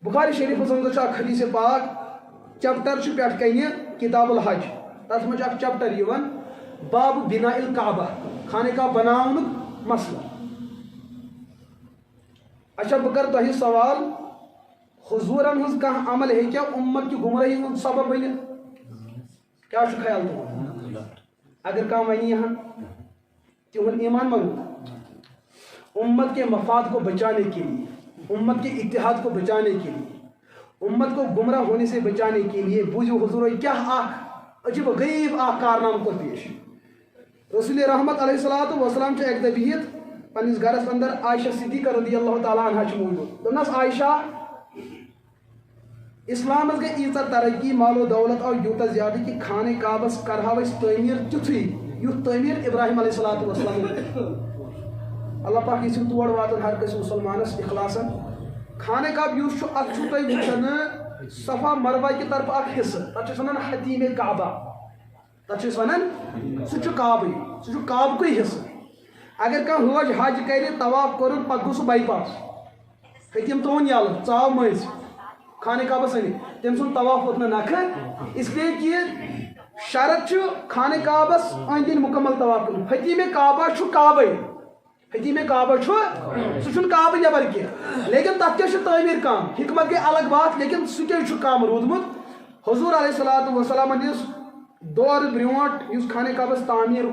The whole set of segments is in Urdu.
بخاری شریف اندر حدیث پاک چپٹر پہ کن کتاب الحج تر مجھ چپٹر باب بنا الکعبہ خانہ کعبہ بناون مسئلہ. اچھا بہ کر تہ سوال حضورن ہز کھانا عمل ہیکیا امت کی گمراہی ہند سبب بنت؟ کیا خیال تمہارا؟ اگر کھانا ونی یہاں تہد ایمان منگو امت کے مفاد کو بچانے کے لیے، امت کے اتحاد کو بچانے کے لیے، امت کو گمراہ ہونے سے بچانے کے لیے بوجھو حضور کیا عجیب و غریب کارنامہ کو پیش. رسول رحمت علیہ الصلوۃ والسلام ایک دہ بہت پنس گھرس اندر عائشہ صدیقہ رضی اللہ تعالیٰ عنہ موجود. دس عائشہ اسلام گئی ایچ ترقی مال و دولت آو یوتہ زیادہ کہ خانہ کعبس کرہو تعمیر تیتھے یُتھ تعمیر ابراہیم علیہ الصلوۃ والسلام. اللہ پاک یہ تور واتن ہر کس مسلمانس اخلاصن. خانہ کعبہ اس تھی وچان صفا مروہ کی طرف اخ حصہ تک ونان حتیم کعبہ، تک ونان سہ کعبے سہ کعبہ کوئی حصہ. اگر کھانا روز حج کر طواف کور پہ گو سہ بائی پاس حتیم ترون یل ژاو مز خانہ کعبہ ثنت تم سن طواف ووت نکھ، اس لیے کہ شرط خانہ کعبس أندۍ أندۍ مکمل طواف کرن. حتیم کعبہ کعبے، حتیم کعبہ سہ کعبہ نبر کی لیکن تک کیا تعمیر کام حکمت گئی الگ بات لیکن سہ کیا کام رودمت. حضور علیہ الصلوۃ والسلام ہندس دور برونٹ اس خانہ کعبس تعمیر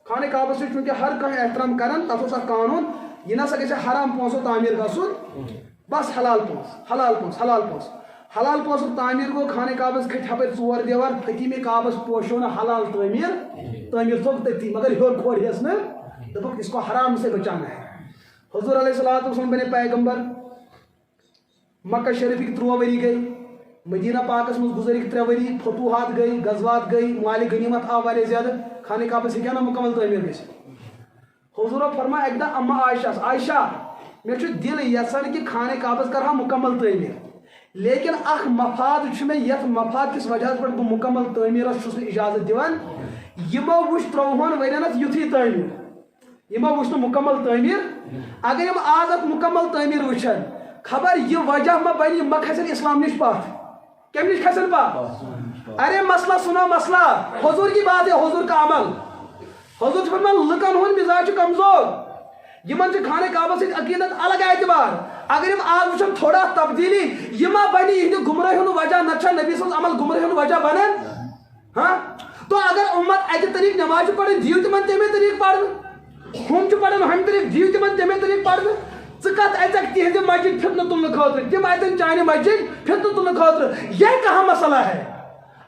خانہ کعبہ سے چونکہ ہر کھانا احترام کران تک اخ قانون یہ نسا گھِ حرام پونسو تعمیر گھن بس حلال پونس حلال پونس حلال پونس حلال پونسو تعمیر گو خانہ کعبس کھٹ ہپر ژور دیوار حتیم کعبس پوشو نا حلال تعمیر تھوک تتی مگر ہیور کھور ہس نا دپک اس کو حرام سے بچانا ہے. حضور علیہ الصلوۃ والسلام بنے پیغمبر. مکہ شریف کی 3 ؤری گئی، مدینہ پاکس مز گزرک 3 ؤری، فتوحات گئی، غزوات گئی، مال غنیمت آو واریاہ زیادہ. خانہ کعبہ ہیکیا نا مکمل تعمیر گژھِتھ. حضور فرما اک دہ اما عائشہ مے دل یژھان کہ خانہ کعبس کرہا مکمل تعمیر لیکن اخ مفاد میں یت مفاد کس وجہ پہ بہ مکمل تعمیرس چھس اجازت دِوان. یمو وچھ 3 ؤرین یتھی تعمیر یمو وچھ مکمل تعمیر. اگر یم آز ات مکمل تعمیر وچھن خبر یہ وجہ ما بنی ما کھسن اسلام نش پتھ. کم نش کھسن پتھ؟ ارے مسئلہ سنو مسئلہ حضور کی بات ہے، حضور کا عمل. حضور فرمان لکن ہند مزاج کمزور یمن خانہ کعبہ ست عقیدت الگ اعتبار. اگر یم آز وچھن تھوڑا تبدیلی یہ ما بنی یہ گمراہی ہند وجہ نہ نبی سن عمل گمراہی ہند وجہ بنن. ہاں تو اگر امت اتہ طریق نماز پڑھن دیو تمن تمے طریق پڑھن، ہم پڑھن ہم طریق دیو تمن تمے طریق پڑھن. ژت اتک تہذ مسجد فتنہ تلنے خاطر تم اتن چانہ مسجد فتنہ تلنے خاطر. یہ کہاں مسئلہ ہے؟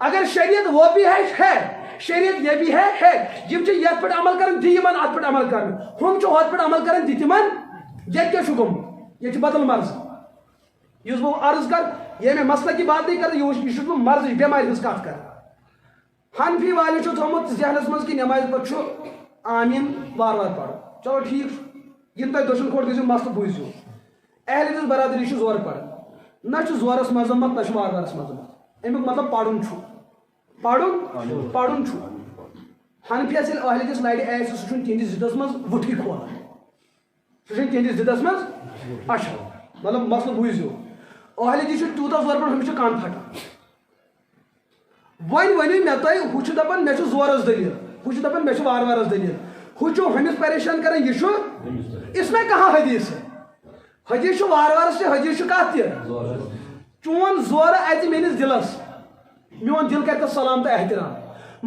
اگر شریعت وہ بھی ہے شریعت یہ بھی ہے یم یت پہ عمل کرن دی یمن ات پہ عمل کرن ہم ہت پہ عمل کرن دی تمن. یہ کیا گومت یہ بدل مرض. اس بہ عرض کر یہ میں مسئلہ کی بات نہیں کر یہ بہ مرض بیمار ہز کت کر. حنفی والے تھومت ذہنس مز کہ نماز پہ آمین وار وار پڑھ. چلو ٹھیک یم تہ دشن کھوٹ گژھو مسئلہ بوزو. اہل حدیث برادری زور پڑھ نہ زورس مذمت نہ وار وارس مذمت. امیک مطلب پڑھن پڑھن حنفی یل اہل حدیث لڑ آسہ سہ تہندس ضدس مز وٹھی کھولان سہ تہندس ضدس مز. اچھا مطلب مسئلہ بوزو اہل حدیث تیوتہ زور پڑھ ہمس کان پھٹان. ون ؤنو مے تُہۍ ہُہ چھُ دپان مے چھُ زورس دلیل ہُہ چھُ دپان مے چھُ وار وارس دلیل ہُہ چھُ ہُمس پریشان کران یہ چھُ اس میں کہاں حدیث ہے. حدیث چھُ وار وارس تہِ حدیث چھُ کتھ تہِ. چون زور اژِ میٲنس دلس میون دل کر سلام تو احترام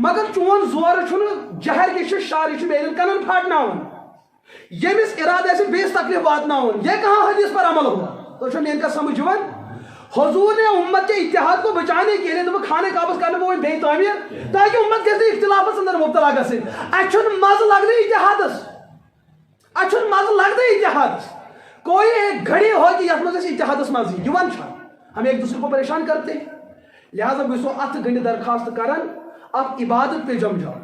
مگر چون زور چھُنہٕ جہر یہ چھُ شار یہ چھُ میٲنین کنن پھاٹناوان ییٚمِس ارادہ آسہِ بیٚیِس تکلیف واتناوُن. یہ کہاں حدیث پر عمل ہوا؟ تو چھُ میٲنۍ کتھ سمجھ یِوان؟ حضور نے امت کے اتحاد کو بچانے کے لیے دپ خانہ کعبس کرنے وہ بے تعمیر تاکہ امت گژھِ اختلافس اندر مبتلا گژھٕنۍ. اَسہِ چھُنہٕ مزٕ لگنے اتحادس اَسہِ چھُنہٕ مزٕ لگنے اتحادس. کوئی ایک گھڑی ہو کہ یتھ منٛز أسۍ اتحادس مزٕ یِوان چھا ہم ایک دوسرے کو پریشان کرتے ہیں. لہذا بہٕ چھُسو اتھ گنڈِ درخواست کران اتھ عبادت پہ جم جاؤ.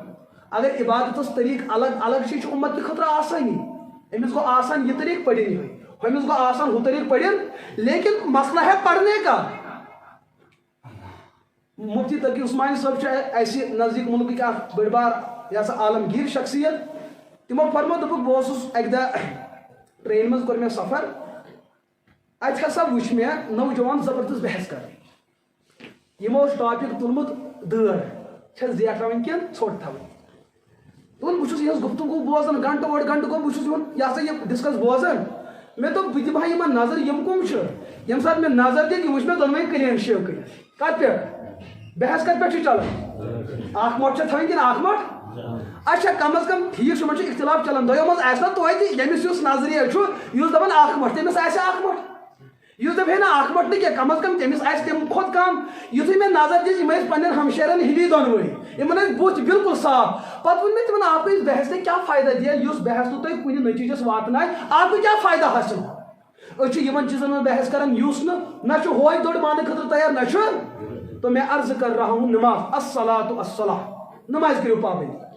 اگر عبادتس طریق الگ الگ چھِ امت کے خٲطرٕ آسانی. أمِس گوٚو آسان یہ طریق پڑھن یِہوٚے ہمس گو آسان ہُہ طریق پڑھن لیکن مسئلہ ہے پڑھنے کا. مفتی تقی عثمانی صاحب ایسے نزدیک ملک کی بڑ بار یہ سا عالمگیر شخصیت. تمو فرمو دپک بہ اوسُس اکہ دہ ٹرین مز کور مے سفر ات ہسا وچ مے نوجوان زبردست بحث کر یمو ٹاپک تلمت دٲر چھس زیٹھاوٕنۍ کِنہٕ ژھوٚٹ تھاوٕنۍ تُل بہٕ چھُس یِہٕنٛز گفتگو بوزان گنٹہٕ اوٚڑ گنٹہٕ گوٚو بہٕ چھُس یہِ ہسا یہِ ڈسکس بوزان مےٚ دوٚپ بہٕ دِمہٕ ہا یِمن نظر یِم کٕم چھِ ییٚمہِ ساتہٕ مےٚ نظر دِتھ یِم وٕچھ مےٚ دۄنوَے کٕلیٖن شیو کٔرِتھ کتھ پٮ۪ٹھ بحث کتھ پٮ۪ٹھ چھِ چلان اکھ مۄٹھ چھا تھاوٕنۍ کِنہٕ اکھ مۄٹھ اچھا کم از کم ٹھیٖک چھُ یِمن چھُ اختلاف چلان دۄیو منٛز آسہِ نا توتہِ ییٚمِس یُس نظریہ چھُ یُس دپان اکھ مۄٹھ تٔمِس آسہِ اکھ مۄٹھ یُس دپہِ ہے نہ اکھ مۄٹھ نہٕ کینٛہہ کم از کم تٔمِس آسہِ تمہِ کھۄتہٕ کم یُتھُے مےٚ نظر دِژ یِم ٲسۍ پننٮ۪ن ہمشیرن ہِوی دۄنوَے یِمن ٲسۍ بُتھ بالکل صاف پتہٕ ووٚن مےٚ تِمن آپ اس بحث نے کیا فٲیدٕ دِیا یُس بحث نہٕ تۄہہِ کُنہِ نٔتیٖجس واتنایہِ آپ کو کیا فٲیدٕ حٲصِل أسۍ چھِ یِمن چیٖزن منٛز بحث کران یُس نہ چھُ ہوے دوٚر ماننہٕ خٲطرٕ تیار نہ چھُ تو میں عرض کر رہا ہوں نماز الصلاۃ الصلاۃ نماز کٔرِو پابندی